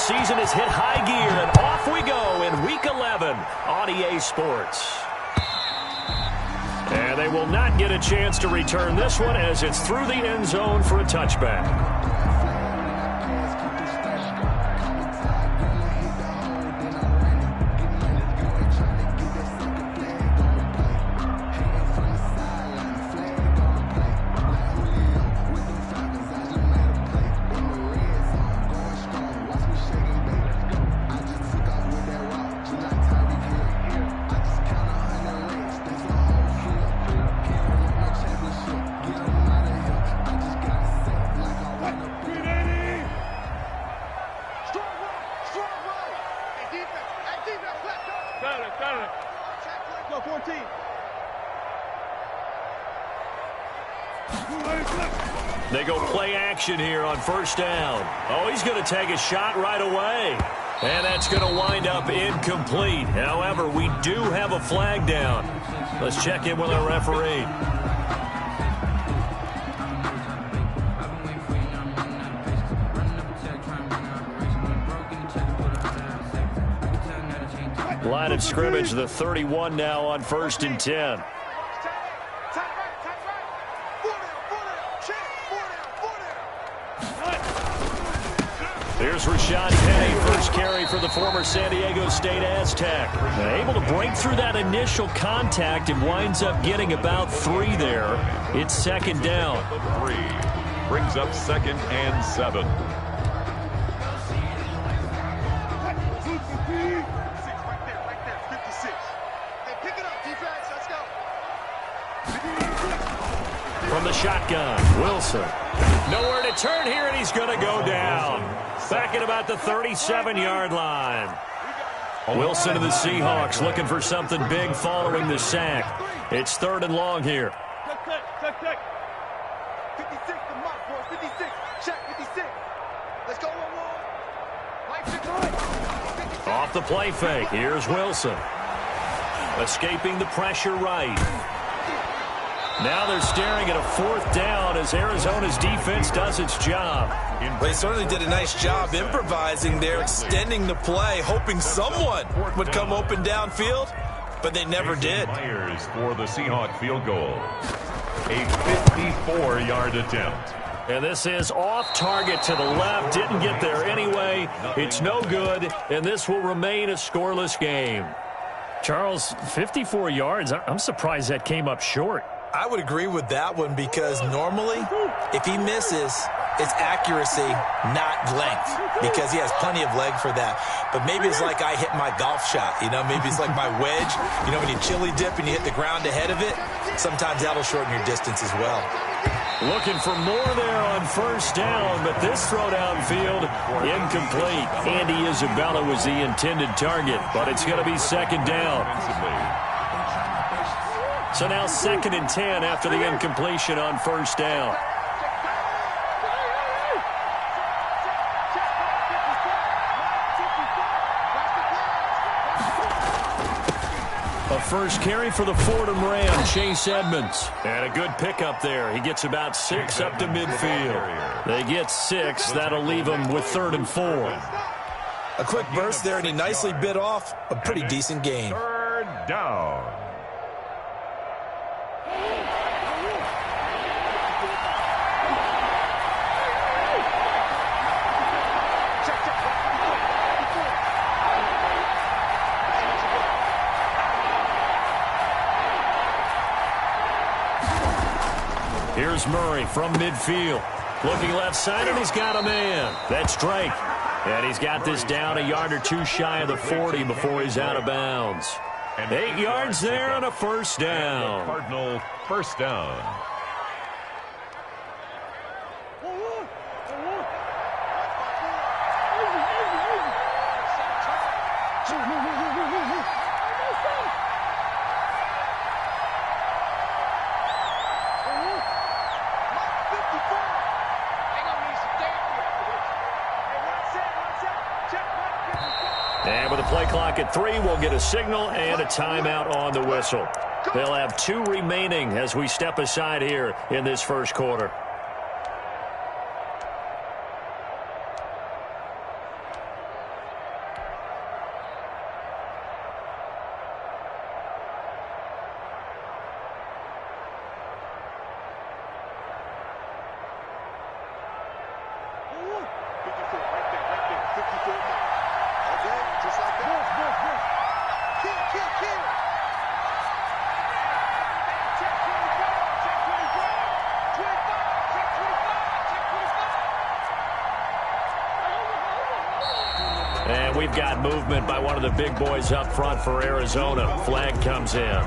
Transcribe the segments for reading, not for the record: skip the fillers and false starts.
season has hit high gear, and off we go in Week 11 on EA Sports. And they will not get a chance to return this one as it's through the end zone for a touchback. They go play action here on first down. Oh, he's going to take a shot right away. And that's going to wind up incomplete. However, we do have a flag down. Let's check in with our referee. Line of scrimmage, the 31 now on 1st and 10. Here's Rashad Penny, first carry for the former San Diego State Aztec. Able to break through that initial contact and winds up getting about 3 there. It's second down. 3 brings up 2nd and 7. From the shotgun, Wilson. Nowhere to turn here, and he's going to go down. Back at about the 37-yard line. Wilson of the Seahawks looking for something big following the sack. It's 3rd and long here. 56, the mark, boys. 56. Check, 56. Let's go, 1-1. Off the play fake. Here's Wilson. Escaping the pressure right. Now they're staring at a 4th down as Arizona's defense does its job. They certainly did a nice job improvising there, extending the play, hoping someone would come open downfield, but they never did. Myers for the Seahawk field goal. A 54-yard attempt. And this is off target to the left. Didn't get there anyway. It's no good, and this will remain a scoreless game. Charles, 54 yards. I'm surprised that came up short. I would agree with that one because normally, if he misses, it's accuracy, not length, because he has plenty of leg for that. But maybe it's like I hit my golf shot, you know, maybe it's like my wedge. You know, when you chili dip and you hit the ground ahead of it, sometimes that'll shorten your distance as well. Looking for more there on first down, but this throw downfield, incomplete. Andy Isabella was the intended target, but it's going to be second down. So now 2nd and 10 after the incompletion on first down. A first carry for the Fordham Ram, Chase Edmonds. And a good pickup there. He gets about 6 up to midfield. They get 6. That'll leave them with 3rd and 4. A quick burst there, and he nicely bit off a pretty decent gain. 3rd down. Here's Murray from midfield. Looking left side, and he's got a man. That's Drake. And he's got this down a yard or 2 shy of the 40 before he's out of bounds. 8 yards there on a first down. Cardinal first down. And with the play clock at 3, we'll get a signal and a timeout on the whistle. They'll have 2 remaining as we step aside here in this first quarter. we've got movement by one of the big boys up front for Arizona. Flag comes in.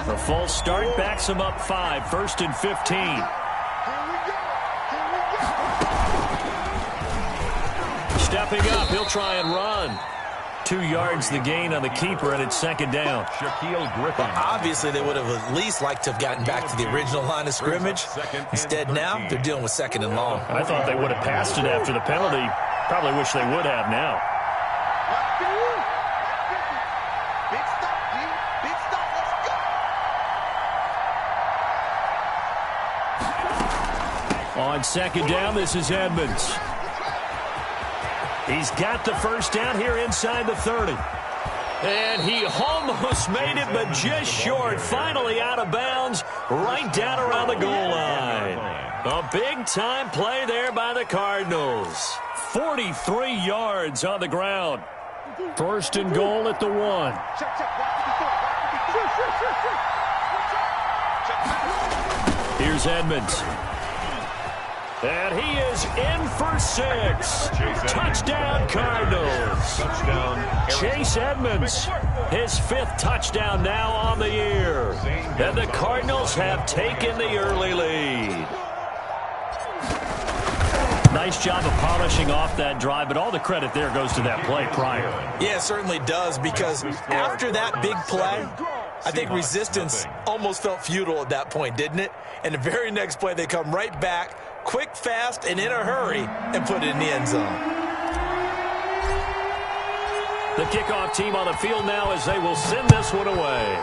The false start backs them up 5, 1st and 15. Stepping up, he'll try and run. 2 yards the gain on the keeper, and it's 2nd down. Shaquille Griffin. Well, obviously, they would have at least liked to have gotten back to the original line of scrimmage. Instead, now they're dealing with 2nd and long. I thought they would have passed it after the penalty. Probably wish they would have now. Big stop, D. Big stop. Let's go. On 2nd down, this is Edmonds. He's got the first down here inside the 30. And he almost made it, but just short. Finally out of bounds, right down around the goal line. A big-time play there by the Cardinals. 43 yards on the ground. 1st and goal at the 1. Here's Edmonds. And he is in for 6. Touchdown, Cardinals. Touchdown. Chase Edmonds, his 5th touchdown now on the year. And the Cardinals have taken the early lead. Nice job of polishing off that drive, but all the credit there goes to that play prior. Yeah, it certainly does, because after that big play, I think resistance almost felt futile at that point, didn't it? And the very next play, they come right back, quick, fast, and in a hurry, and put it in the end zone. The kickoff team on the field now as they will send this one away.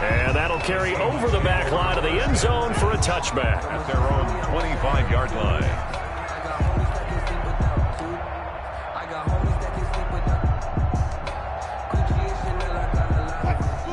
And that'll carry over the back line of the end zone for a touchback. At their own 25-yard line.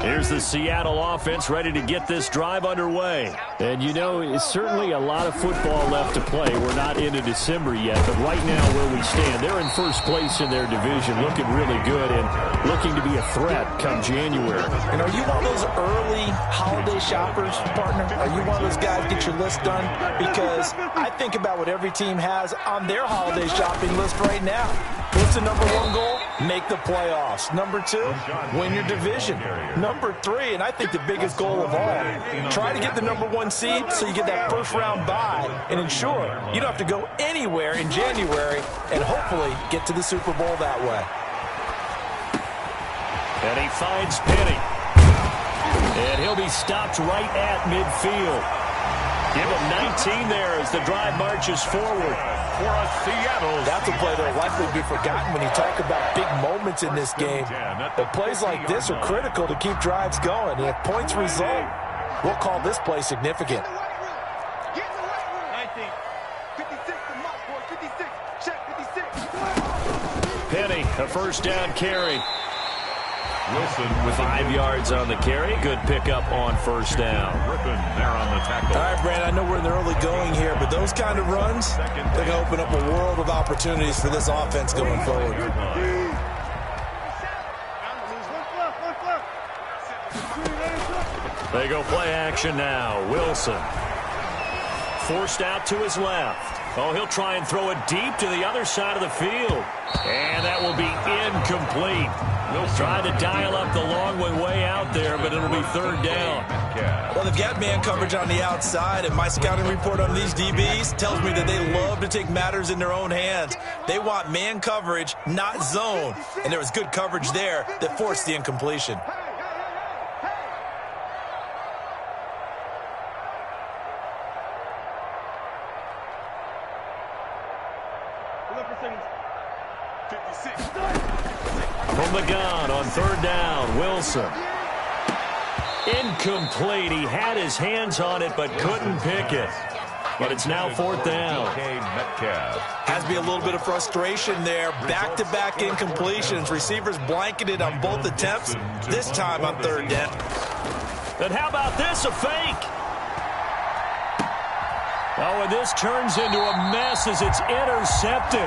Here's the Seattle offense ready to get this drive underway. And, you know, it's certainly a lot of football left to play. We're not into December yet, but right now where we stand, they're in first place in their division, looking really good and looking to be a threat come January. And are you one of those early holiday shoppers, partner? Are you one of those guys get your list done? Because I think about what every team has on their holiday shopping list right now. What's the number 1 goal? Make the playoffs. Number 2, win your division. Number 3, and I think the biggest goal of all, try to get the number 1 seed so you get that first-round bye and ensure you don't have to go anywhere in January and hopefully get to the Super Bowl that way. And he finds Penny. And he'll be stopped right at midfield. Give him 19 there as the drive marches forward. For a Seattle. That's a play that will likely be forgotten when you talk about big moments in this game. But plays like this are critical to keep drives going. And if points result, we'll call this play significant. 19. 56 to Mott, boy. 56. Check 56. Penny, a first down carry. Wilson with 5 yards on the carry. Good pickup on first down. Griffin there on the tackle. All right, Brad, I know we're in the early going here, but those kind of runs, they're going to open up a world of opportunities for this offense going forward. They go play action now. Wilson. Forced out to his left. Oh, he'll try and throw it deep to the other side of the field. And that will be incomplete. Trying to dial up the long way out there, but it'll be 3rd down. Well, they've got man coverage on the outside, and my scouting report on these DBs tells me that they love to take matters in their own hands. They want man coverage, not zone. And there was good coverage there that forced the incompletion. From the gun on 3rd down, Wilson. Incomplete. He had his hands on it but couldn't pick it. But it's now 4th down. Has to be a little bit of frustration there. Back-to-back incompletions. Receivers blanketed on both attempts, this time on 3rd down. And how about this, a fake? Oh, and this turns into a mess as it's intercepted.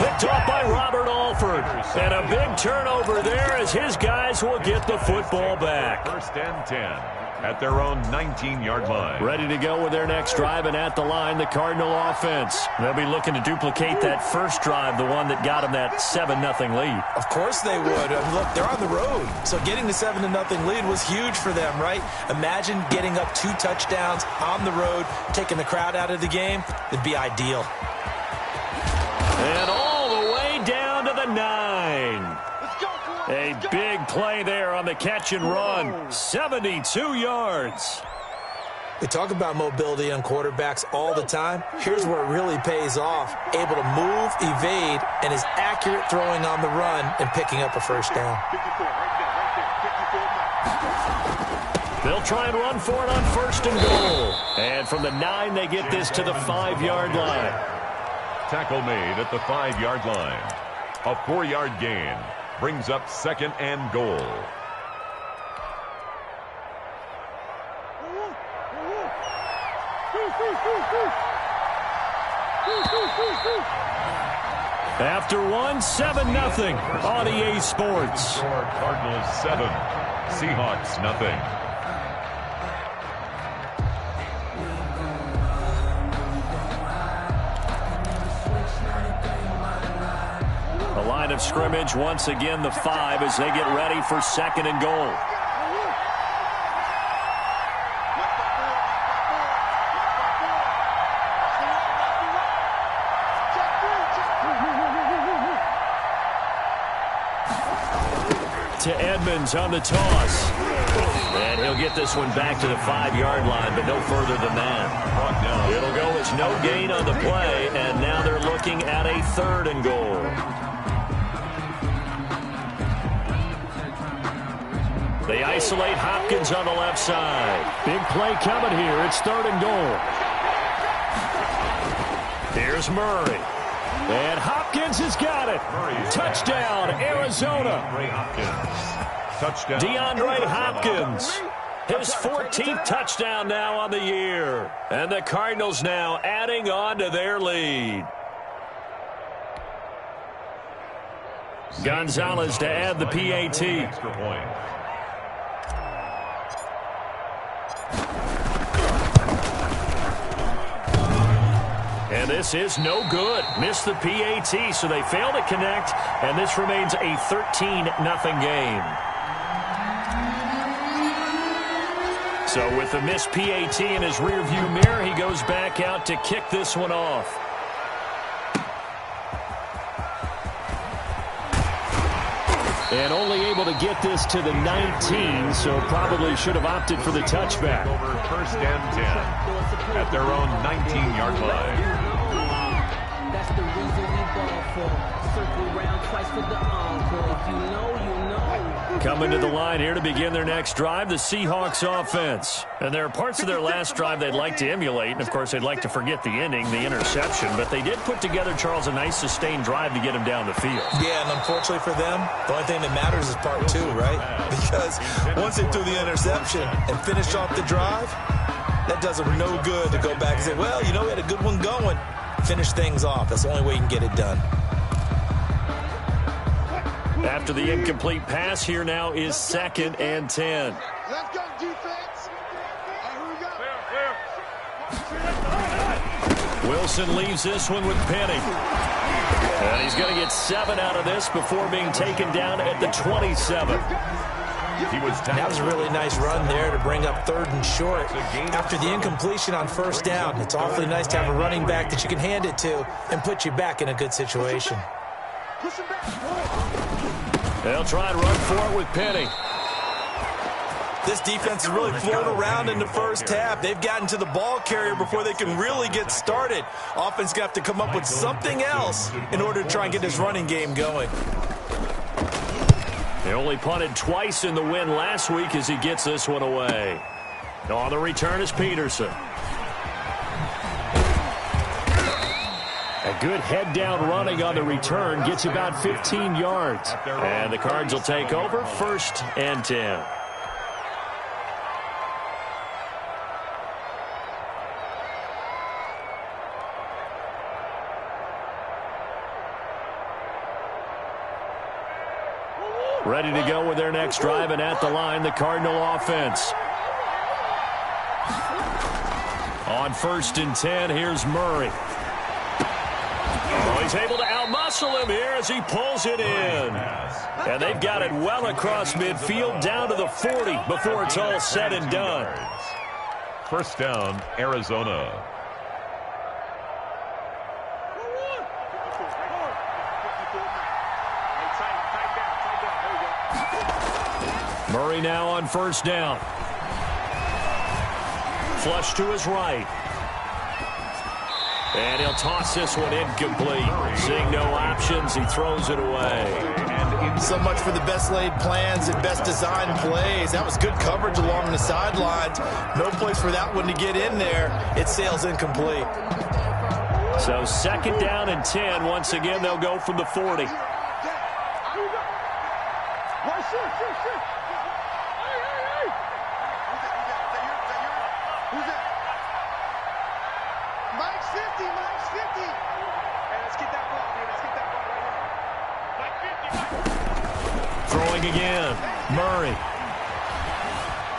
Picked off by Robert Alford. And a big turnover there as his guys will get the football back. 1st and 10. at their own 19-yard line. Ready to go with their next drive, and at the line, the Cardinal offense. They'll be looking to duplicate that first drive, the one that got them that 7-0 lead. Of course they would. Look, they're on the road, so getting the 7-0 lead was huge for them, right? Imagine getting up 2 touchdowns on the road, taking the crowd out of the game. It'd be ideal. And all the way down to the 9. A big play there on the catch and run. 72 yards. We talk about mobility on quarterbacks all the time. Here's where it really pays off. Able to move, evade, and is accurate throwing on the run and picking up a first down. They'll try and run for it on first and goal. And from the 9, they get this to the 5-yard line. Tackle made at the 5-yard line. A 4-yard gain brings up 2nd and goal. After 1, 7-0 on EA Sports. Cardinals 7, Seahawks nothing. The line of scrimmage, once again, the 5 as they get ready for 2nd and goal. To Edmonds on the toss. And he'll get this one back to the 5-yard line, but no further than that. It'll go as no gain on the play, and now they're looking at a 3rd and goal. They isolate Hopkins on the left side. Big play coming here. It's 3rd and goal. Here's Murray. And Hopkins has got it. Touchdown, Arizona. Touchdown. DeAndre Hopkins. His 14th touchdown now on the year. And the Cardinals now adding on to their lead. Gonzalez to add the PAT. Extra point. And this is no good. Missed the PAT, so they fail to connect, and this remains a 13-0 game. So with the missed PAT in his rearview mirror, he goes back out to kick this one off. And only able to get this to the 19, so probably should have opted for the touchback. Over 1st and 10 at their own 19-yard line. That's the reason we ball for. Circle around twice for the encore. If you know, you know. Coming to the line here to begin their next drive, the Seahawks offense. And there are parts of their last drive they'd like to emulate. And, of course, they'd like to forget the ending, the interception. But they did put together, Charles, a nice sustained drive to get him down the field. Yeah, and unfortunately for them, the only thing that matters is part 2, right? Because once they threw the interception and finished off the drive, that does them no good to go back and say, well, you know, we had a good one going. Finish things off. That's the only way you can get it done. After the incomplete pass, here now is 2nd and 10. Let's go, defense. Wilson leaves this one with Penny. And he's going to get 7 out of this before being taken down at the 27. That was a really nice run there to bring up 3rd and short. After the incompletion on 1st down, it's awfully nice to have a running back that you can hand it to and put you back in a good situation. They'll try and run for it with Penny. This defense has really flown around in the first half. They've gotten to the ball carrier before they can really get started. Offense got to come up with something else in order to try and get this running game going. They only punted twice in the win last week as he gets this one away. On the return is Peterson. A good head-down running on the return gets about 15 yards. And the Cards will take over 1st and 10. Ready to go with their next drive, and at the line, the Cardinal offense. On 1st and 10, here's Murray. Oh, he's able to outmuscle him here as he pulls it in. And they've got it well across midfield down to the 40 before it's all said and done. First down, Arizona. Murray now on 1st down. Flush to his right. And he'll toss this one incomplete. Seeing no options, he throws it away. So much for the best laid plans and best designed plays. That was good coverage along the sidelines. No place for that one to get in there. It sails incomplete. So 2nd down and 10. Once again, they'll go from the 40. Mike's 50, Mike's 50. Hey, let's get that ball, man. Let's get that ball right here. Mike 50. Throwing again. Murray.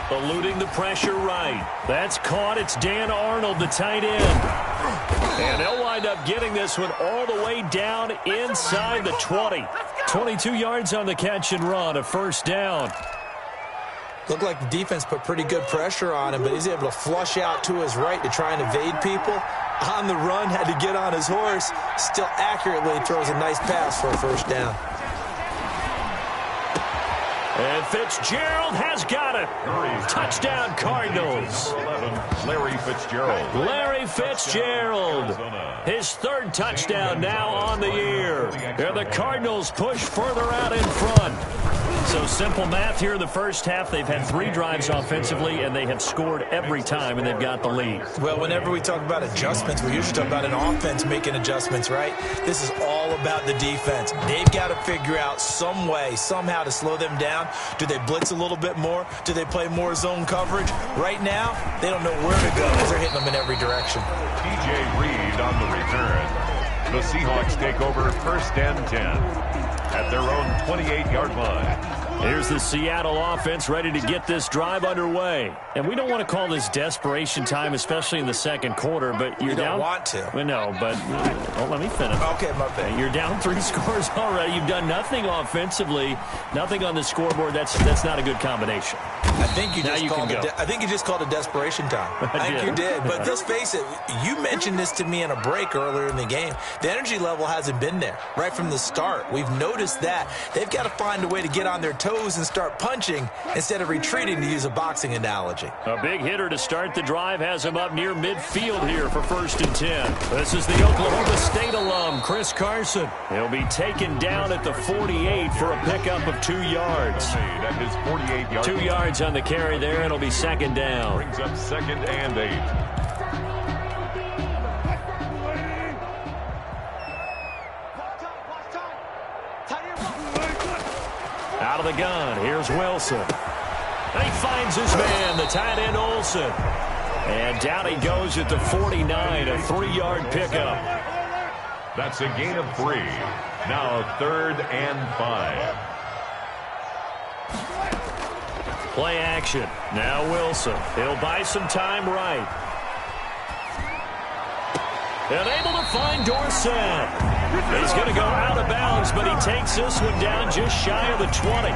Eluding the pressure right. That's caught. It's Dan Arnold, the tight end. And they'll wind up getting this one all the way down inside the 20. 22 yards on the catch and run, a 1st down. Looked like the defense put pretty good pressure on him, but he's able to flush out to his right to try and evade people. On the run, had to get on his horse. Still accurately throws a nice pass for a 1st down. And Fitzgerald has got it. Touchdown, Cardinals. 11, Larry Fitzgerald. Larry Fitzgerald. His 3rd touchdown now on the year. And the Cardinals push further out in front. So simple math here in the first half. They've had 3 drives offensively, and they have scored every time, and they've got the lead. Well, whenever we talk about adjustments, we usually talk about an offense making adjustments, right? This is all about the defense. They've got to figure out some way, somehow to slow them down. Do they blitz a little bit more? Do they play more zone coverage? Right now, they don't know where to go because they're hitting them in every direction. TJ Reed on the return. The Seahawks take over 1st and 10 at their own 28-yard line. Here's the Seattle offense ready to get this drive underway. And we don't want to call this desperation time, especially in the 2nd quarter, but you're down. You don't want to. Well, no, but let me finish. Okay, my bad. You're down 3 scores already. You've done nothing offensively, nothing on the scoreboard. That's not a good combination. I think you just called it. I think you just called it desperation time. I think you did. But let's face it, you mentioned this to me in a break earlier in the game. The energy level hasn't been there right from the start. We've noticed that. They've got to find a way to get on their toes and start punching instead of retreating, to use a boxing analogy. A big hitter to start the drive has him up near midfield here for 1st and 10. This is the Oklahoma State alum, Chris Carson. He'll be taken down at the 48 for a pickup of 2 yards. At his 48-yard 2 yards on the carry there, and it'll be 2nd down. Brings up 2nd and 8. Out of the gun, here's Wilson. He finds his man, the tight end Olsen. And down he goes at the 49, a 3-yard pickup. That's a gain of 3. Now 3rd and 5. Play action. Now Wilson. He'll buy some time right. And able to find Dorsett. He's going to go out of bounds, but he takes this one down just shy of the 20.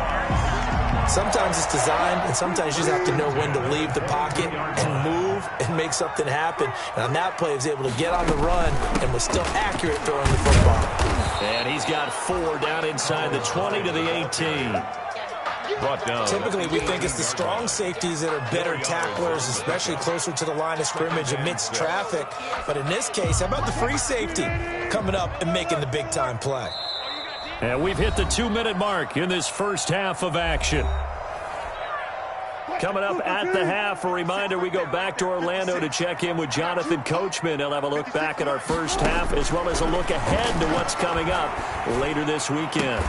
Sometimes it's designed, and sometimes you just have to know when to leave the pocket and move and make something happen. And on that play, he was able to get on the run and was still accurate throwing the football. And he's got 4 down inside the 20 to the 18. Brought down. Typically, we think it's the strong safeties that are better tacklers, especially closer to the line of scrimmage amidst traffic. But in this case, how about the free safety coming up and making the big-time play? And we've hit the 2-minute mark in this first half of action. Coming up at the half, a reminder, we go back to Orlando to check in with Jonathan Coachman. He'll have a look back at our first half as well as a look ahead to what's coming up later this weekend.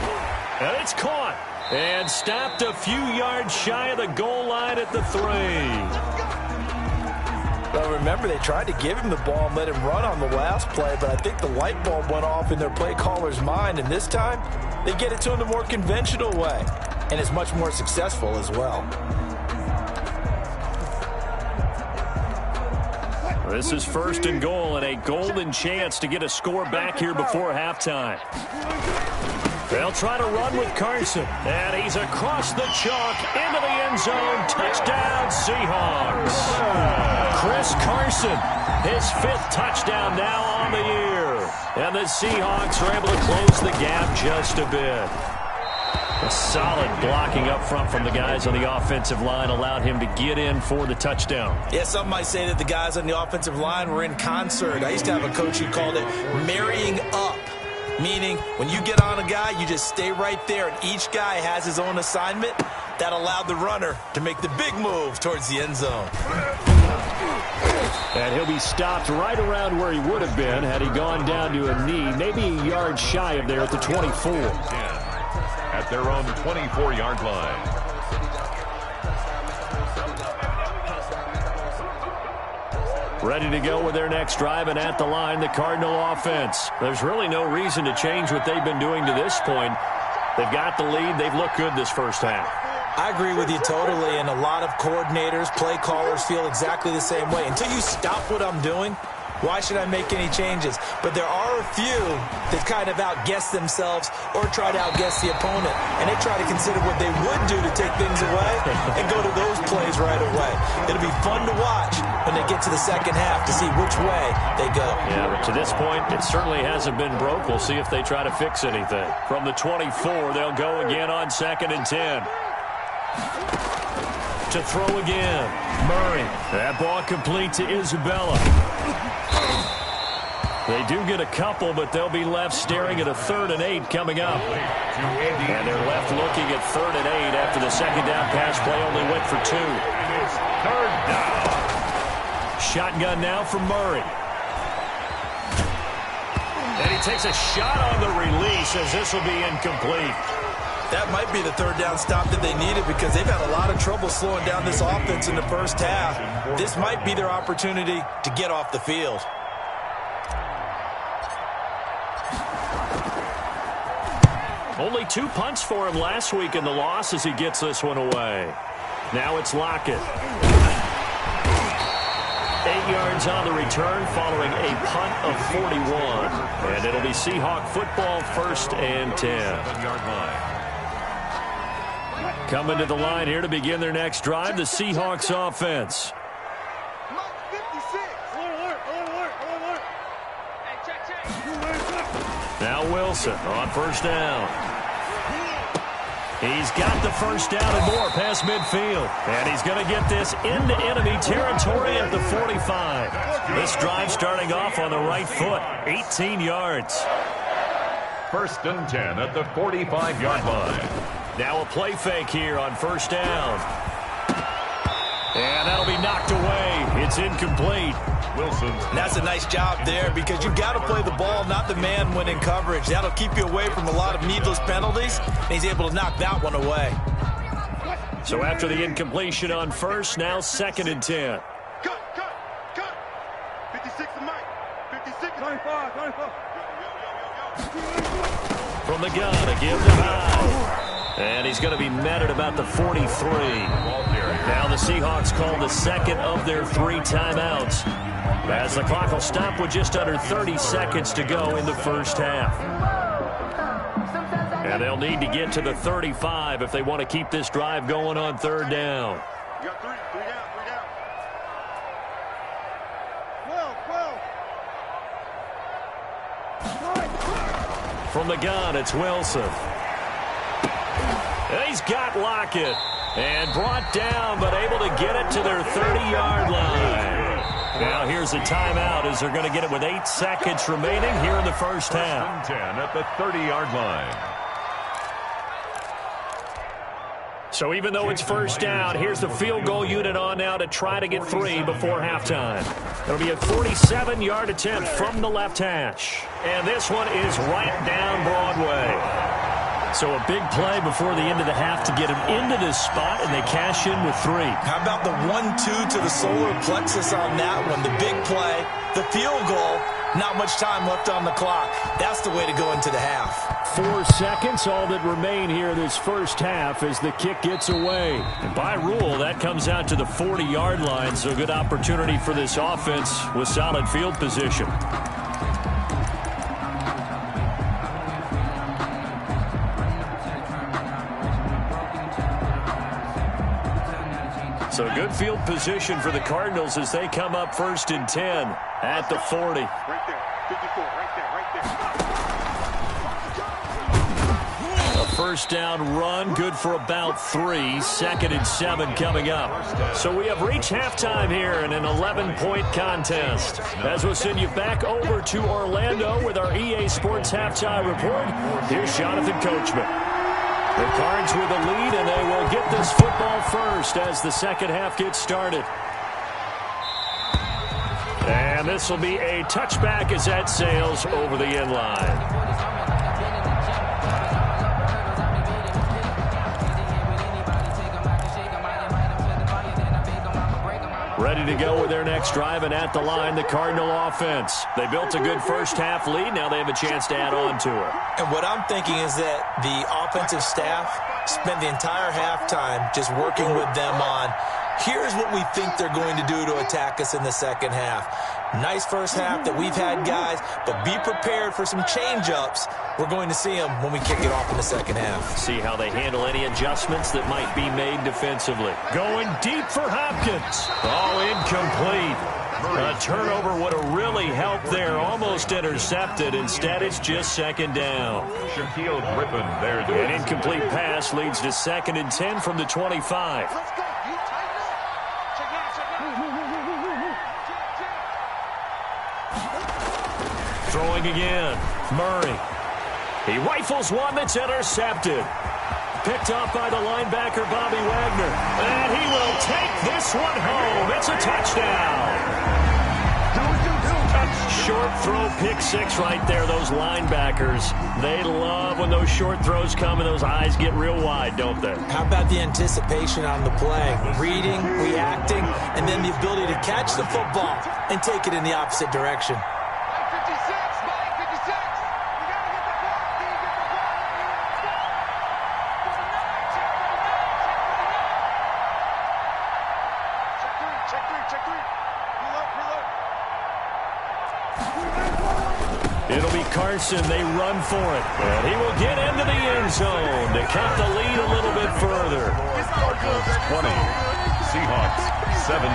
And it's caught and stopped a few yards shy of the goal line at the 3. Well, remember, they tried to give him the ball and let him run on the last play, but I think the light bulb went off in their play caller's mind, and this time they get it to him the more conventional way, and is much more successful as well. This is 1st and goal and a golden chance to get a score back here before halftime. They'll try to run with Carson, and he's across the chalk into the end zone. Touchdown, Seahawks. Chris Carson, his 5th touchdown now on the year. And the Seahawks are able to close the gap just a bit. A solid blocking up front from the guys on the offensive line allowed him to get in for the touchdown. Yeah, some might say that the guys on the offensive line were in concert. I used to have a coach who called it marrying up, meaning when you get on a guy, you just stay right there, and each guy has his own assignment. That allowed the runner to make the big move towards the end zone. And he'll be stopped right around where he would have been had he gone down to a knee, maybe a yard shy of there at the 24. At their own 24-yard line. Ready to go with their next drive, and at the line, the Cardinal offense. There's really no reason to change what they've been doing to this point. They've got the lead. They've looked good this first half. I agree with you totally, and a lot of coordinators, play callers feel exactly the same way. Until you stop what I'm doing, why should I make any changes? But there are a few that kind of outguess themselves or try to outguess the opponent, and they try to consider what they would do to take things away and go to those plays right away. It'll be fun to watch when they get to the second half to see which way they go. Yeah, but to this point, it certainly hasn't been broke. We'll see if they try to fix anything. From the 24, they'll go again on 2nd and 10. To throw again, Murray. That ball complete to Isabella. They do get a couple, but they'll be left staring at a 3rd and 8 coming up. And they're left looking at 3rd and 8 after the second down pass play only went for 2. It's 3rd down. Shotgun now from Murray. And he takes a shot on the release as this will be incomplete. That might be the 3rd down stop that they needed because they've had a lot of trouble slowing down this offense in the first half. This might be their opportunity to get off the field. Only 2 punts for him last week in the loss as he gets this one away. Now it's Lockett. 8 yards on the return following a punt of 41. And it'll be Seahawk football, 1st and 10. 7-yard line. Coming to the line here to begin their next drive, the Seahawks offense. Now Wilson on 1st down. He's got the 1st down and more past midfield. And he's going to get this into enemy territory at the 45. This drive starting off on the right foot, 18 yards. 1st and 10 at the 45-yard line. Now a play fake here on 1st down. And that'll be knocked away. It's incomplete. Wilson. And that's a nice job there because you've got to play the ball, not the man when in coverage. That'll keep you away from a lot of needless penalties. And he's able to knock that one away. So after the incompletion on 1st, now 2nd and 10. Cut. 56 to Mike. 56. 25. From the gun, a give to High. And he's going to be met at about the 43. Now the Seahawks call the 2nd of their 3 timeouts, as the clock will stop with just under 30 seconds to go in the first half. And they'll need to get to the 35 if they want to keep this drive going on 3rd down. You got 3 down. From the gun, it's Wilson. And he's got Lockett. And brought down, but able to get it to their 30-yard line. Now here's a timeout as they're going to get it with 8 seconds remaining here in the first half. 1st and 10 at the 30-yard line. So even though it's 1st down, here's the field goal unit on now to try to get 3 before halftime. It'll be a 47-yard attempt from the left hash. And this one is right down Broadway. So a big play before the end of the half to get him into this spot, and they cash in with 3. How about the 1-2 to the solar plexus on that one? The big play, the field goal, Not much time left on the clock. That's the way to go into the half. 4 seconds, all that remain here this first half as the kick gets away. And by rule, that comes out to the 40-yard line, so good opportunity for this offense with solid field position. So good field position for the Cardinals as they come up 1st and 10 at the 40. Right there. 54. Right there. A first down run, good for about 3. 2nd and 7 coming up. So we have reached halftime here in an 11-point contest. As we'll send you back over to Orlando with our EA Sports Halftime Report, here's Jonathan Coachman. The Cards with a lead, and they will get this football first as the second half gets started. And this will be a touchback as that sails over the end line. Ready to go with their next drive, and at the line, the Cardinal offense. They built a good first half lead. Now they have a chance to add on to it. And what I'm thinking is that the offensive staff spent the entire halftime just working with them on, here's what we think they're going to do to attack us in the second half. Nice first half that we've had, guys, but be prepared for some change-ups. We're going to see them when we kick it off in the second half. See how they handle any adjustments that might be made defensively. Going deep for Hopkins. Oh, incomplete. A turnover would have really helped there. Almost intercepted. Instead, it's just 2nd down. Shaquille Griffin there. An incomplete pass leads to 2nd and 10 from the 25. Let's go. You tighten up. Check it out. Throwing again. Murray. He rifles one that's intercepted. Picked off by the linebacker, Bobby Wagner. And he will take this one home. It's a touchdown. Short throw, pick 6 right there. Those linebackers, they love when those short throws come and those eyes get real wide, don't they? How about the anticipation on the play? Reading, reacting, and then the ability to catch the football and take it in the opposite direction. It'll be Carson. They run for it. And he will get into the end zone to cut the lead a little bit further. Cardinals 20, Seahawks 17.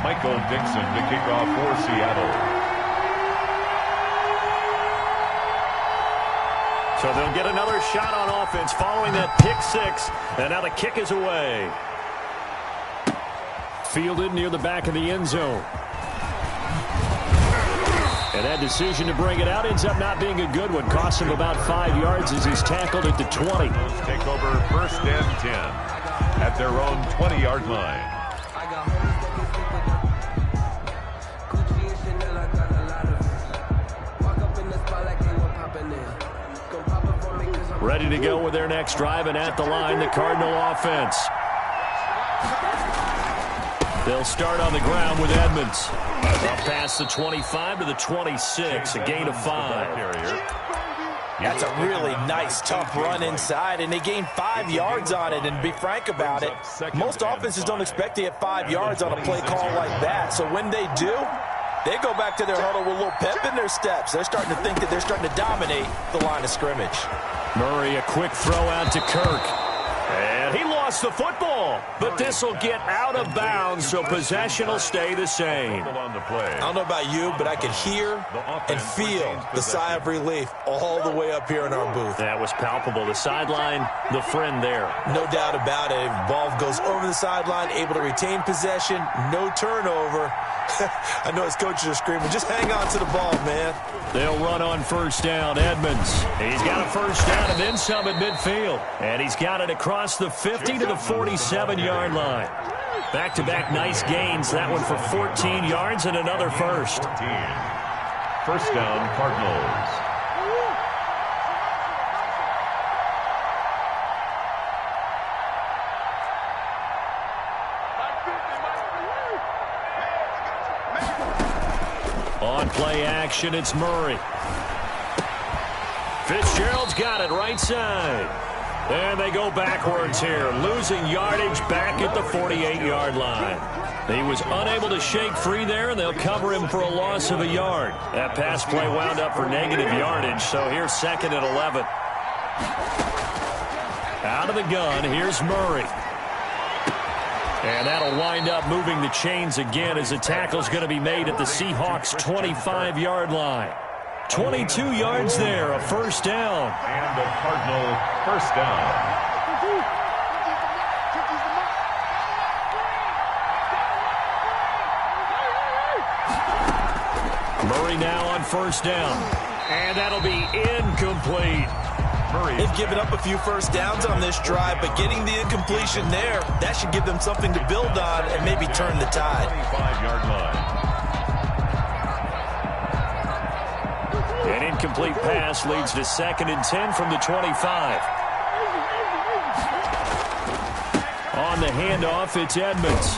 Michael Dixon to kick off for Seattle. So they'll get another shot on offense following that pick 6. And now the kick is away. Fielded near the back of the end zone. And that decision to bring it out ends up not being a good one. Costs him about 5 yards as he's tackled at the 20. Take over 1st and 10 at their own 20-yard line. Ready to go with their next drive, and at the line, the Cardinal offense. They'll start on the ground with Edmonds. Up past the 25 to the 26, a gain of 5. That's a really nice, tough run inside, and they gained 5 yards on it. And to be frank about it, most offenses don't expect to get 5 yards on a play call like that. So when they do, they go back to their huddle with a little pep in their steps. They're starting to think that they're starting to dominate the line of scrimmage. Murray, a quick throw out to Kirk. And he lost the football, but this will get out of bounds, so possession will stay the same. I don't know about you, but I could hear and feel the sigh of relief all the way up here in our booth. That was palpable. The sideline, the friend there. No doubt about it. Ball goes over the sideline, able to retain possession, no turnover. I know his coaches are screaming, just hang on to the ball, man. They'll run on first down. Edmonds. He's got a first down and then some at midfield. And he's got it across the 50 to the 47-yard line. Back-to-back nice gains. That one for 14 yards and another first. First down, Cardinals. On play action, it's Murray. Fitzgerald's got it right side. And they go backwards here, losing yardage back at the 48-yard line. He was unable to shake free there, and they'll cover him for a loss of a yard. That pass play wound up for negative yardage, so here's 2nd and 11. Out of the gun, here's Murray. And that'll wind up moving the chains again as the tackle's going to be made at the Seahawks' 25-yard line. 22 yards there, a first down. And the Cardinal first down. Murray now on first down. And that'll be incomplete. They've given up a few first downs on this drive, but getting the incompletion there, that should give them something to build on and maybe turn the tide. 25-yard line. An incomplete pass leads to 2nd and 10 from the 25. On the handoff, it's Edmonds.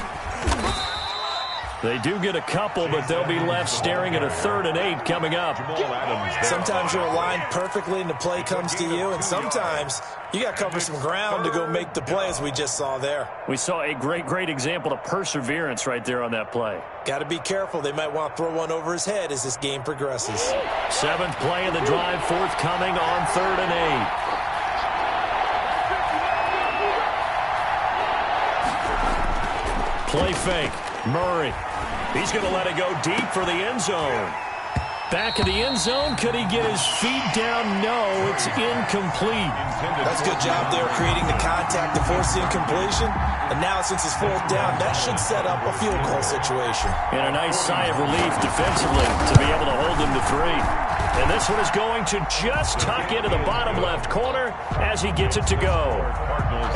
They do get a couple, but they'll be left staring at a 3rd and 8 coming up. Sometimes you're aligned perfectly and the play comes to you, and sometimes you got to cover some ground to go make the play, as we just saw there. We saw a great example of perseverance right there on that play. Got to be careful. They might want to throw one over his head as this game progresses. 7th play of the drive, forthcoming on 3rd and 8. Play fake. Murray. He's going to let it go deep for the end zone. Back of the end zone. Could he get his feet down? No, it's incomplete. That's a good job there creating the contact to force the incompletion. And now since it's 4th down, that should set up a field goal situation. And a nice sigh of relief defensively to be able to hold him to 3. And this one is going to just tuck into the bottom left corner as he gets it to go.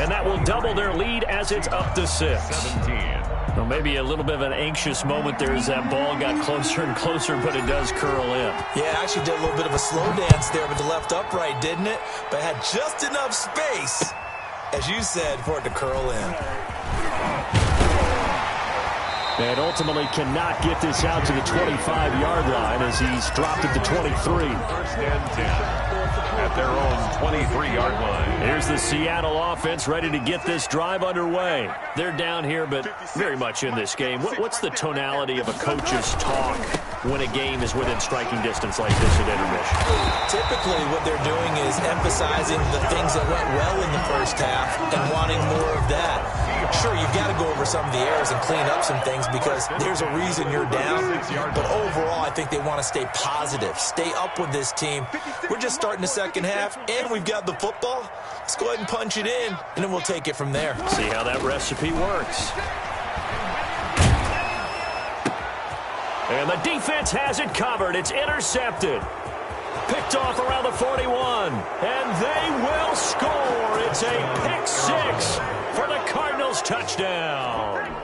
And that will double their lead as it's up to 6. 17. Well, maybe a little bit of an anxious moment there as that ball got closer and closer, but it does curl in. Yeah, actually did a little bit of a slow dance there with the left upright, didn't it? But had just enough space, as you said, for it to curl in. And ultimately cannot get this out to the 25-yard line as he's dropped at the 23. 1st and 10 at their own 23-yard line. Here's the Seattle offense ready to get this drive underway. They're down here, but very much in this game. What's the tonality of a coach's talk when a game is within striking distance like this at intermission? Typically, what they're doing is emphasizing the things that went well in the first half and wanting more of that. Sure, you've got to go over some of the errors and clean up some things because there's a reason you're down. But overall, I think they want to stay positive, stay up with this team. We're just starting the second half, and we've got the football. Let's go ahead and punch it in, and then we'll take it from there. See how that recipe works. And the defense has it covered. It's intercepted. Picked off around the 41. And they will score. It's a pick 6 for the Cardinals touchdown.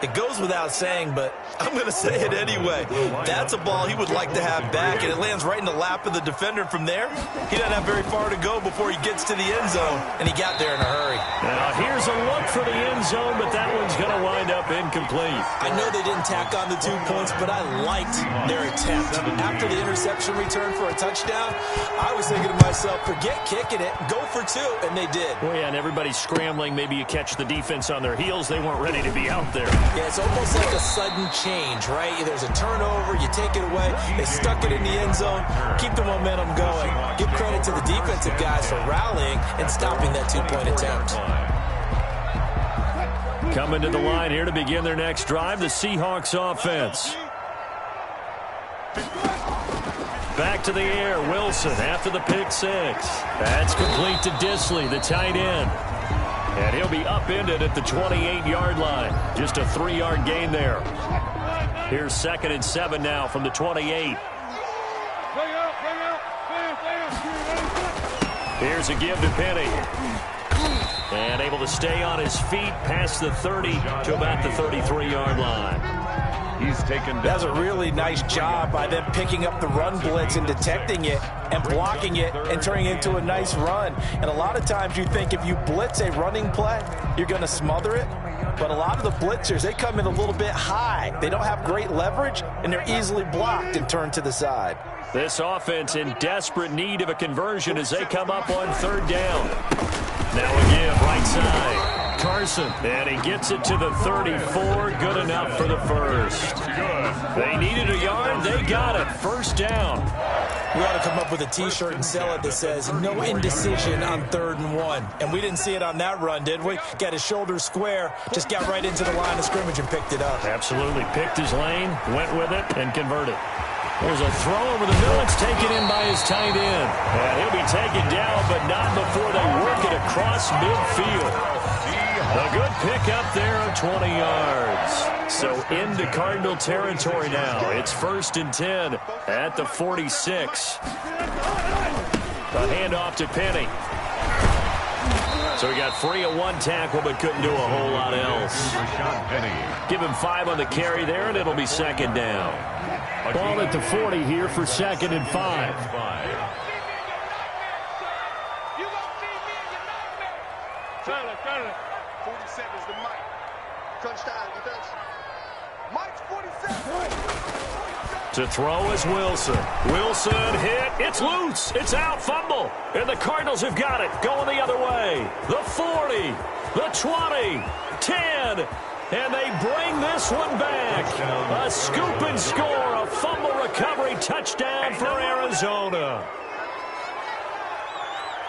It goes without saying, but I'm going to say it anyway. That's a ball he would like to have back, and it lands right in the lap of the defender from there. He doesn't have very far to go before he gets to the end zone, and he got there in a hurry. Now here's a look for the end zone, but that one's going to wind up incomplete. I know they didn't tack on the 2 points, but I liked their attempt. After the interception return for a touchdown, I was thinking to myself, forget kicking it, go for 2, and they did. Well, yeah, and everybody's scrambling. Maybe you catch the defense on their heels. They weren't ready to be out there. Yeah, it's almost like a sudden change, right? There's a turnover, you take it away, they stuck it in the end zone, keep the momentum going. Give credit to the defensive guys for rallying and stopping that 2-point attempt. Coming to the line here to begin their next drive, the Seahawks offense. Back to the air, Wilson after the pick 6. That's complete to Disley, the tight end. And he'll be upended at the 28-yard line. Just a 3-yard gain there. Here's 2nd and 7 now from the 28. Here's a give to Penny. And able to stay on his feet past the 30 to about the 33-yard line. He's taken. That's a really nice job by them picking up the run blitz and detecting it and blocking it and turning it into a nice run. And a lot of times you think if you blitz a running play, you're going to smother it. But a lot of the blitzers, they come in a little bit high. They don't have great leverage, and they're easily blocked and turned to the side. This offense in desperate need of a conversion as they come up on third down. Now again, right side. Carson, and he gets it to the 34. Good enough for the first. Good. They needed a yard. They got it. First down. We ought to come up with a T-shirt and sell it that says, no indecision on 3rd and 1. And we didn't see it on that run, did we? Got his shoulders square, just got right into the line of scrimmage and picked it up. Absolutely. Picked his lane, went with it, and converted. There's a throw over the middle. It's taken in by his tight end. And he'll be taken down, but not before they work it across midfield. A good pickup there of 20 yards. So into Cardinal territory now. It's 1st and 10 at the 46. A handoff to Penny. So he got free of one tackle, but couldn't do a whole lot else. Give him 5 on the carry there, and it'll be 2nd down. Ball at the 40 here for 2nd and 5. To throw is Wilson. Wilson hit. It's loose. It's out. Fumble. And the Cardinals have got it. Going the other way. The 40. The 20. 10. And they bring this one back. A scoop and score. A fumble recovery touchdown for Arizona.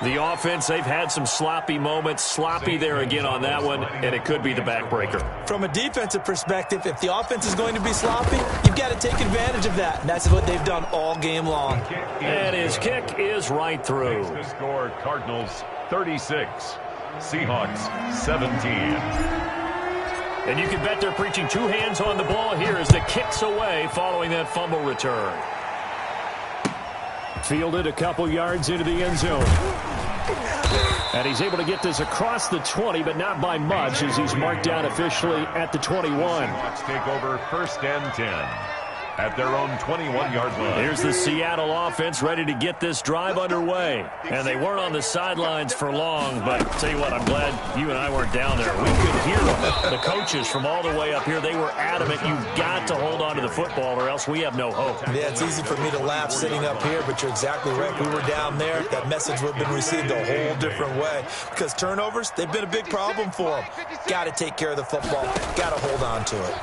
The offense, they've had some sloppy moments. Sloppy there again on that one, and it could be the backbreaker. From a defensive perspective, if the offense is going to be sloppy, you've got to take advantage of that. And that's what they've done all game long. And his kick is right through. The score, Cardinals 36, Seahawks 17. And you can bet they're preaching 2 hands on the ball here as the kick's away following that fumble return. Fielded a couple yards into the end zone. And he's able to get this across the 20, but not by much as he's marked down officially at the 21. Seahawks take over 1st and 10 at their own 21-yard line. Here's the Seattle offense ready to get this drive underway. And they weren't on the sidelines for long, but tell you what, I'm glad you and I weren't down there. We could hear them. The coaches from all the way up here, they were adamant, you've got to hold on to the football or else we have no hope. Yeah, it's easy for me to laugh sitting up here, but you're exactly right. We were down there. That message would have been received a whole different way because turnovers, they've been a big problem for them. Got to take care of the football. Got to hold on to it.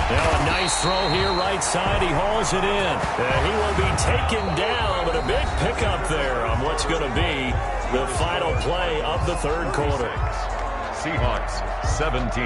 Now a nice throw here, right side. He hauls it in. And he will be taken down, but a big pickup there on what's going to be the final play of the 3rd quarter. Seahawks 17.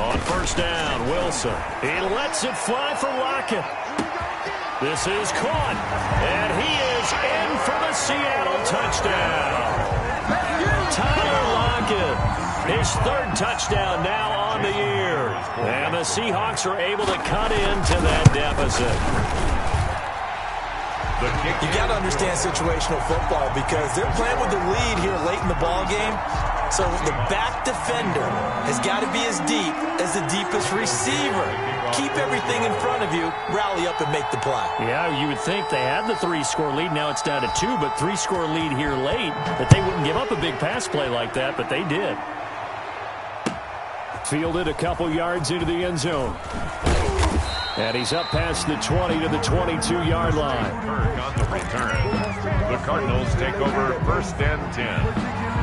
On 1st down, Wilson. He lets it fly for Lockett. This is caught, and he is in for the Seattle touchdown. Tyler Lockett, his 3rd touchdown now on the year. And the Seahawks are able to cut into that deficit. You got to understand situational football because they're playing with the lead here late in the ball game. So the back defender has got to be as deep as the deepest receiver. Keep everything in front of you, rally up and make the play. Yeah, you would think they had the 3-score lead. Now it's down to 2, but 3-score lead here late, that they wouldn't give up a big pass play like that, but they did. Fielded a couple yards into the end zone. And he's up past the 20 to the 22-yard line. On the return, the Cardinals take over 1st and 10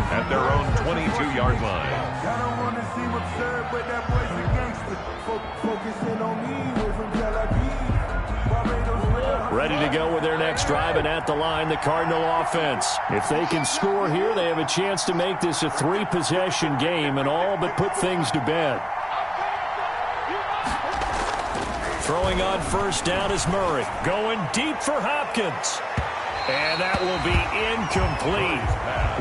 at their own 22-yard line. I don't want to seem absurd, but that boy's a gangster. Focusing on me, we're from Tel Aviv. Ready to go with their next drive, and at the line, the Cardinal offense. If they can score here, they have a chance to make this a 3-possession game and all but put things to bed. Throwing on 1st down is Murray. Going deep for Hopkins. And that will be incomplete.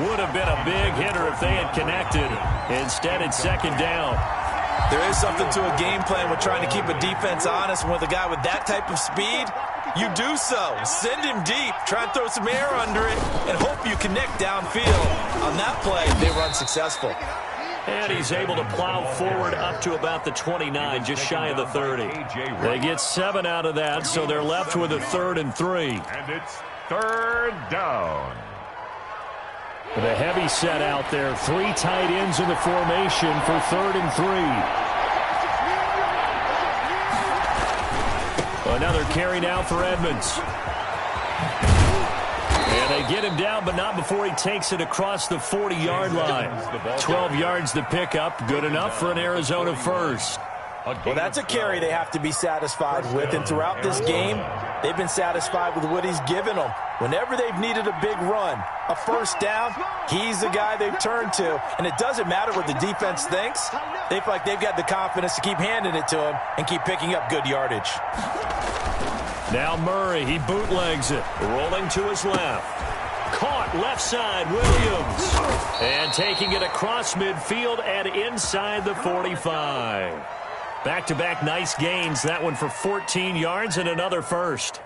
Would have been a big hitter if they had connected. Instead, it's 2nd down. There is something to a game plan with trying to keep a defense honest. With a guy with that type of speed, you do so. Send him deep. Try and throw some air under it and hope you connect downfield. On that play, they were unsuccessful. And he's able to plow forward up to about the 29, just shy of the 30. They get 7 out of that, so they're left with a 3rd and 3. And it's 3rd down. With a heavy set out there, 3 tight ends in the formation for 3rd and 3. Another carry now for Edmonds. And they get him down, but not before he takes it across the 40-yard line. 12 yards to pick up, good enough for an Arizona first. Well, that's a carry they have to be satisfied with, and throughout this game, they've been satisfied with what he's given them. Whenever they've needed a big run, a first down, he's the guy they've turned to. And it doesn't matter what the defense thinks. They feel like they've got the confidence to keep handing it to him and keep picking up good yardage. Now Murray, he bootlegs it, rolling to his left. Caught left side, Williams. And taking it across midfield and inside the 45. Back-to-back nice gains. That one for 14 yards and another first.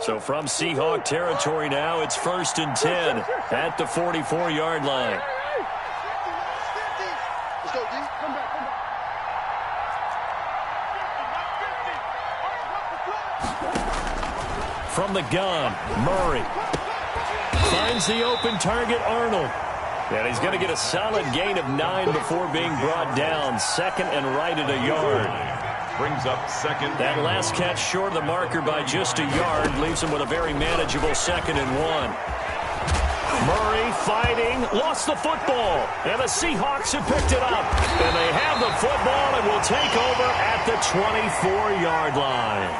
So from Seahawk territory now, it's 1st and 10 at the 44-yard line. Let's go, D. Come back, come back. From the gun, Murray finds the open target, Arnold. And he's going to get a solid gain of 9 before being brought down. 2nd and right at a yard. Brings up 2nd. That last catch short of the marker by just a yard leaves him with a very manageable 2nd and 1. Murray fighting, lost the football, and the Seahawks have picked it up. And they have the football and will take over at the 24-yard line.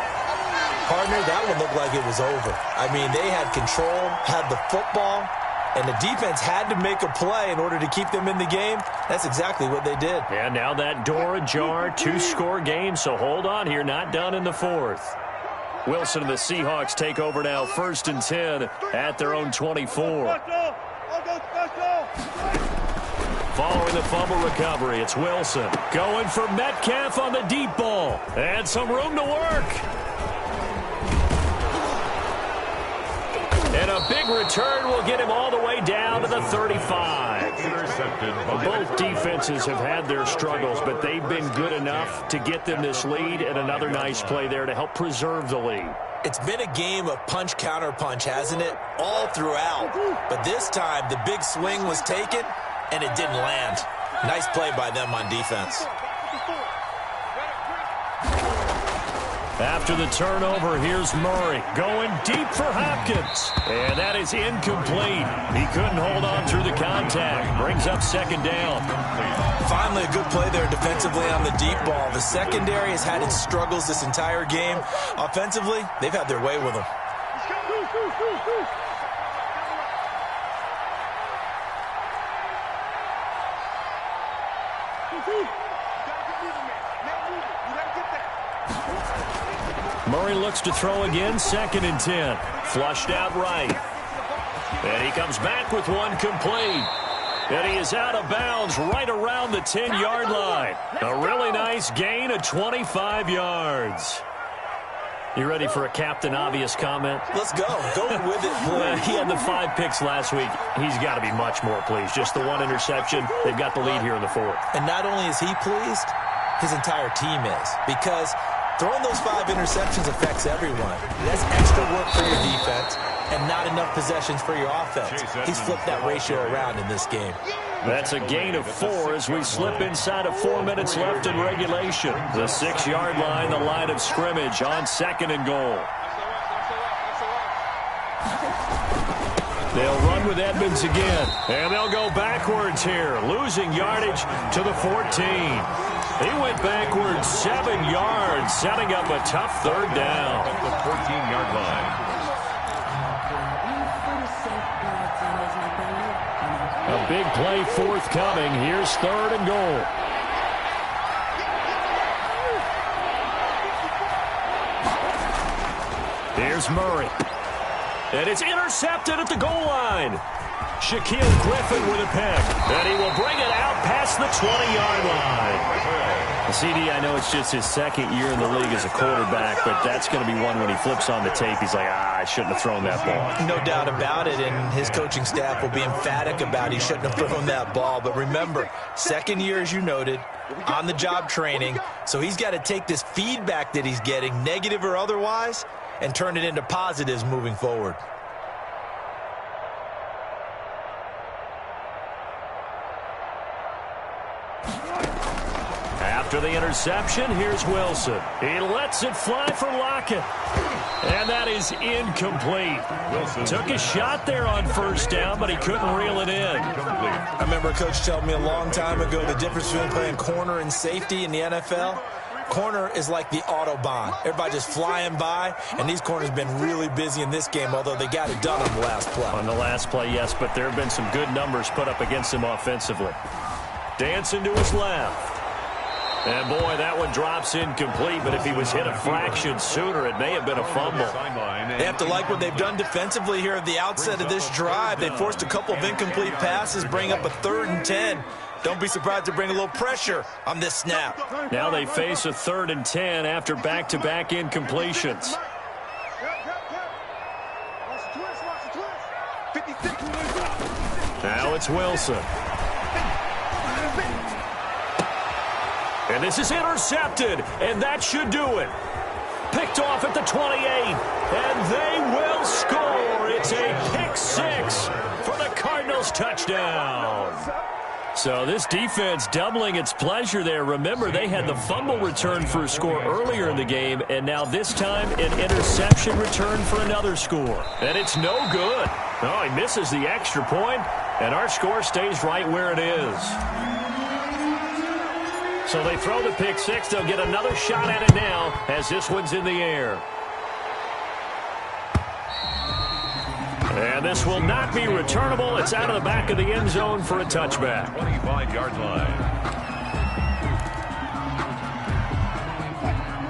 Partner, that one looked like it was over. I mean, they had control, had the football, and the defense had to make a play in order to keep them in the game. That's exactly what they did. And now that door ajar, 2-score game, so hold on here, not done in the 4th. Wilson and the Seahawks take over now, 1st and 10 at their own 24. Following the fumble recovery, it's Wilson going for Metcalf on the deep ball. And some room to work. And a big return will get him all the way down to the 35. Intercepted. Both defenses have had their struggles, but they've been good enough to get them this lead, and another nice play there to help preserve the lead. It's been a game of punch-counter-punch, hasn't it? All throughout. But this time, the big swing was taken, and it didn't land. Nice play by them on defense. After the turnover, here's Murray going deep for Hopkins. And that is incomplete. He couldn't hold on through the contact. Brings up 2nd down. Finally, a good play there defensively on the deep ball. The secondary has had its struggles this entire game. Offensively, they've had their way with them. Murray looks to throw again, 2nd and 10. Flushed out right. And he comes back with one complete. And he is out of bounds right around the 10-yard line. A really nice gain of 25 yards. You ready for a Captain Obvious comment? Let's go. Go with it, please. He had the 5 picks last week. He's got to be much more pleased. Just the 1 interception. They've got the lead here in the 4th. And not only is he pleased, his entire team is. Because throwing those 5 interceptions affects everyone. That's extra work for your defense and not enough possessions for your offense. He's flipped that ratio around in this game. That's a gain of 4 as we slip inside of 4 minutes left in regulation. The 6-yard line, the line of scrimmage on 2nd and goal. They'll run with Edmonds again, and they'll go backwards here, losing yardage to the 14. He went backwards 7 yards, setting up a tough 3rd down. At the 14-yard line. A big play forthcoming. Here's 3rd and goal. Here's Murray. And it's intercepted at the goal line. Shaquille Griffin with a pick. And he will bring it out past the 20-yard line. CD, I know it's just his second year in the league as a quarterback, but that's going to be one when he flips on the tape. He's like, I shouldn't have thrown that ball. No doubt about it, and his coaching staff will be emphatic about he shouldn't have thrown that ball. But remember, second year, as you noted, on-the-job training, so he's got to take this feedback that he's getting, negative or otherwise, and turn it into positives moving forward. After the interception, here's Wilson. He lets it fly for Lockett. And that is incomplete. Wilson took a shot there on first down, but he couldn't reel it in. I remember a coach telling me a long time ago the difference between playing corner and safety in the NFL. Corner is like the Autobahn. Everybody just flying by, and these corners have been really busy in this game, although they got it done on the last play. On the last play, yes, but there have been some good numbers put up against him offensively. Dancing to his left. And, boy, that one drops incomplete, but if he was hit a fraction sooner, it may have been a fumble. They have to like what they've done defensively here at the outset of this drive. They forced a couple of incomplete passes, bring up a 3rd and 10. Don't be surprised to bring a little pressure on this snap. Now they face a 3rd and 10 after back-to-back incompletions. Now it's Wilson. And this is intercepted, and that should do it. Picked off at the 28, and they will score. It's a pick 6 for the Cardinals touchdown. So this defense doubling its pleasure there. Remember, they had the fumble return for a score earlier in the game, and now this time an interception return for another score. And it's no good. Oh, he misses the extra point, and our score stays right where it is. So they throw the pick 6. They'll get another shot at it now as this one's in the air. And this will not be returnable. It's out of the back of the end zone for a touchback. 25-yard line.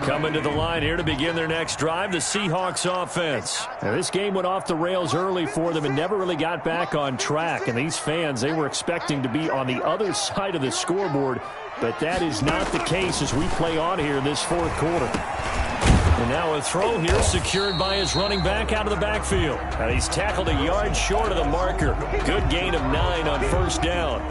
Coming to the line here to begin their next drive, the Seahawks offense. Now, this game went off the rails early for them and never really got back on track. And these fans, they were expecting to be on the other side of the scoreboard, but that is not the case as we play on here in this 4th quarter. And now a throw here secured by his running back out of the backfield. And he's tackled a yard short of the marker. Good gain of 9 on first down.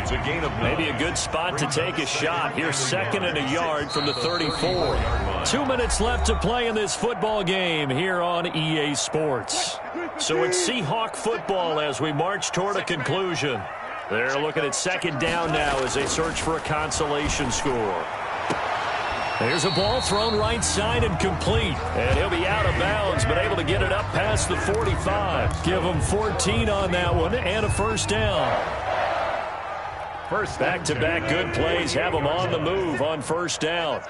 It's a gain of 9. Maybe a good spot to take a shot. Here's 2nd and a yard from the 34. 2 minutes left to play in this football game here on EA Sports. So it's Seahawk football as we march toward a conclusion. They're looking at 2nd down now as they search for a consolation score. There's a ball thrown right side and complete. And he'll be out of bounds, but able to get it up past the 45. Give him 14 on that one and a first down. Back-to-back good plays have them on the move on first down.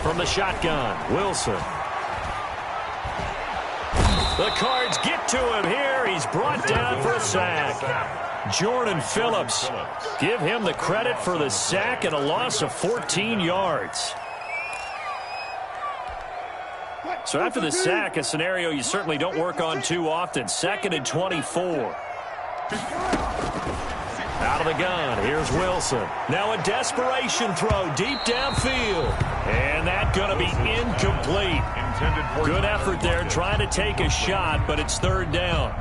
From the shotgun, Wilson. The Cards get to him here. He's brought down for a sack. Jordan Phillips. Give him the credit for the sack and a loss of 14 yards. So after the sack, a scenario you certainly don't work on too often. 2nd and 24. Out of the gun, here's Wilson. Now a desperation throw deep downfield. And that's going to be incomplete. Good effort there trying to take a shot, but it's 3rd down.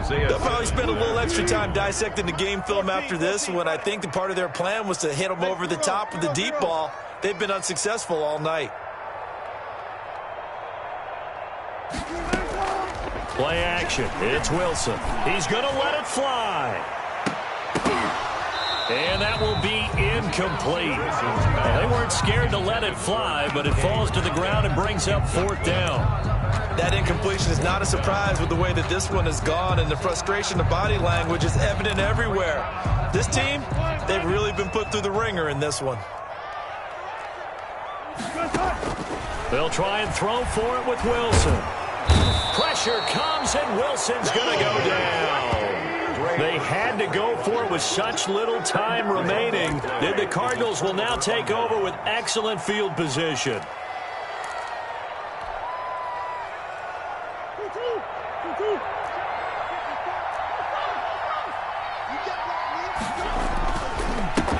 They'll probably spend a little extra time dissecting the game film after this when I think the part of their plan was to hit them over the top with the deep ball. They've been unsuccessful all night. Play action. It's Wilson. He's going to let it fly. And that will be incomplete. Well, they weren't scared to let it fly, but it falls to the ground and brings up 4th down. That incompletion is not a surprise with the way that this one has gone, and the frustration of body language is evident everywhere. This team, they've really been put through the ringer in this one. They'll try and throw for it with Wilson. Pressure comes, and Wilson's going to go down. They had to go for it with such little time remaining that the Cardinals will now take over with excellent field position.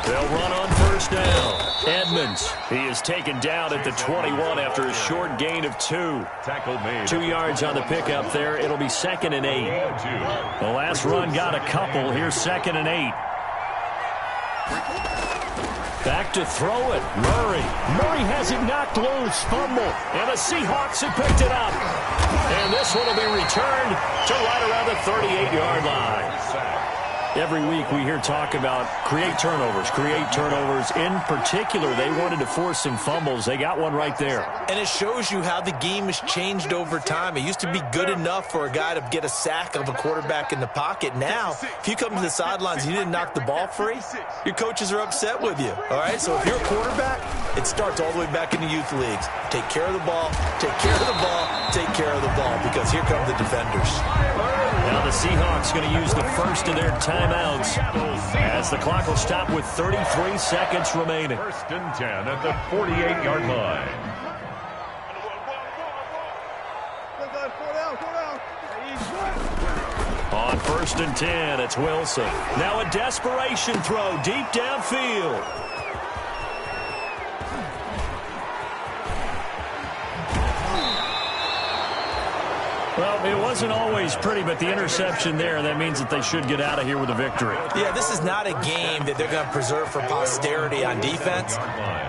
They'll run on first down. Edmonds, he is taken down at the 21 after a short gain of 2. Tackle made. 2 yards on the pickup there. It'll be 2nd and 8. The last run got a couple. Here's 2nd and 8. Back to throw it. Murray. Murray has it knocked loose. Fumble. And the Seahawks have picked it up. And this one will be returned to right around the 38-yard line. Every week we hear talk about create turnovers. In particular, they wanted to force some fumbles. They got one right there. And it shows you how the game has changed over time. It used to be good enough for a guy to get a sack of a quarterback in the pocket. Now, if you come to the sidelines and you didn't knock the ball free, your coaches are upset with you. All right? So if you're a quarterback, it starts all the way back in the youth leagues. Take care of the ball, take care of the ball, take care of the ball, because here come the defenders. Now the Seahawks going to use the first of their timeouts as the clock will stop with 33 seconds remaining. 1st and 10 at the 48-yard line. On 1st and 10, it's Wilson. Now a desperation throw deep downfield. Well, it wasn't always pretty, but the interception there, that means that they should get out of here with a victory. Yeah, this is not a game that they're going to preserve for posterity on defense,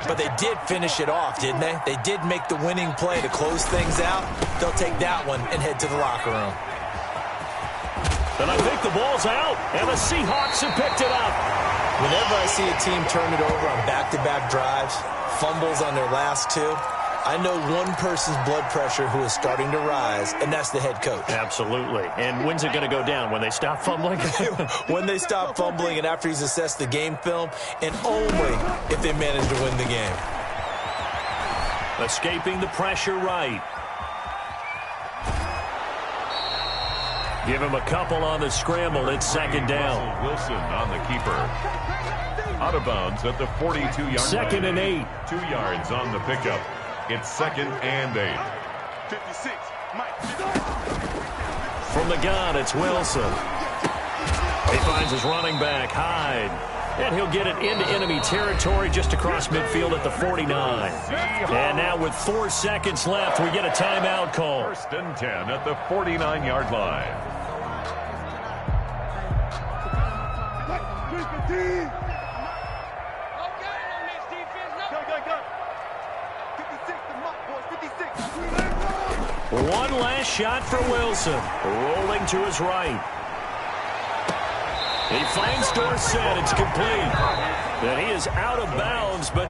but they did finish it off, didn't they? They did make the winning play to close things out. They'll take that one and head to the locker room. And I think the ball's out, and the Seahawks have picked it up. Whenever I see a team turn it over on back-to-back drives, fumbles on their last 2, I know one person's blood pressure who is starting to rise, and that's the head coach. Absolutely. And when's it going to go down? When they stop fumbling? When they stop fumbling and after he's assessed the game film, and only if they manage to win the game. Escaping the pressure right. Give him a couple on the scramble. It's 2nd down. Wilson on the keeper. Out of bounds at the 42-yard line. 2nd and 8. 2 yards on the pickup. It's 2nd and 8. 56, Mike. From the gun, it's Wilson. He finds his running back, Hyde. And he'll get it into enemy territory just across midfield at the 49. And now with 4 seconds left, we get a timeout call. 1st and 10 at the 49-yard line. One last shot for Wilson. Rolling to his right. He finds Dorsett. It's complete. And he is out of bounds, but